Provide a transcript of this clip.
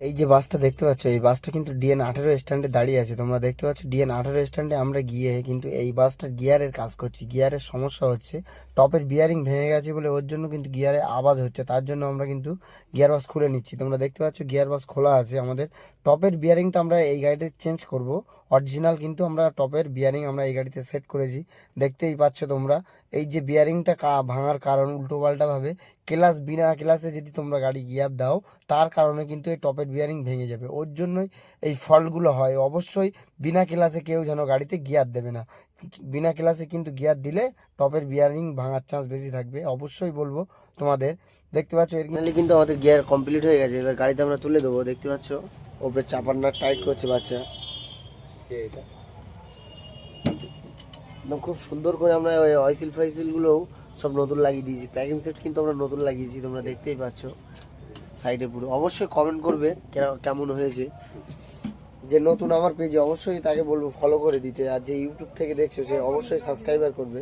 এই যে বাসটা দেখতে পাচ্ছ, এই বাসটা কিন্তু DN18 স্ট্যান্ডে দাঁড়িয়ে আছে। তোমরা দেখতে পাচ্ছ DN18 স্ট্যান্ডে আমরা গিয়ে কিন্তু এই বাসটার গিয়ারের কাজ করছি। গিয়ারের সমস্যা হচ্ছে, টপের বিয়ারিং ভেঙে গেছে বলে ওর জন্য কিন্তু গিয়ারে আওয়াজ হচ্ছে, তার জন্য আমরা কিন্তু গিয়ার বক্স খুলে নিচ্ছি। তোমরা দেখতে পাচ্ছ গিয়ার বক্স খোলা আছে। আমাদের টপের বিয়ারিংটা আমরা এই গাড়িতে চেঞ্জ করব। অরিজিনাল কিন্তু আমরা টপের বিয়ারিং আমরা এই গাড়িতে সেট করেছি, দেখতেই পাচ্ছ তোমরা। এই যে বিয়ারিংটা ভাঙার কারণ, উল্টো পাল্টা ভাবে ক্লাস, বিনা ক্লাসে যদি তোমরা গাড়ি গিয়ার দাও, তার কারণে কিন্তু এই টপের বিয়ারিং ভেঙে যাবে। ওর জন্যই এই ফল্টগুলো হয়। অবশ্যই বিনা ক্লাসে কেউ যেন গাড়িতে গিয়ার দেবে না। বিনা ক্লাসে কিন্তু গিয়ার দিলে টপের বিয়ারিং ভাঙার চান্স বেশি থাকবে, অবশ্যই বলবো তোমাদের। দেখতে পাচ্ছ এখানে কিন্তু আমাদের গিয়ার কমপ্লিট হয়ে গেছে। এবার গাড়িতে আমরা তুলে দেবো। দেখতে পাচ্ছ ওপরে চাপার নাট টাইট করছে বাচ্চা। এটা একদম খুব সুন্দর করে আমরা ওই অয়েসিল ফাইসিলগুলোও সব নতুন লাগিয়ে দিয়েছি। প্যাকিং সেট কিন্তু আমরা নতুন লাগিয়েছি, তোমরা দেখতেই পাচ্ছ সাইডে পুরো। অবশ্যই কমেন্ট করবে কেমন হয়েছে। যে নতুন আমার পেজে, অবশ্যই তাকে বলবো ফলো করে দিতে। আর যে ইউটিউব থেকে দেখছো সে অবশ্যই সাবস্ক্রাইবার করবে।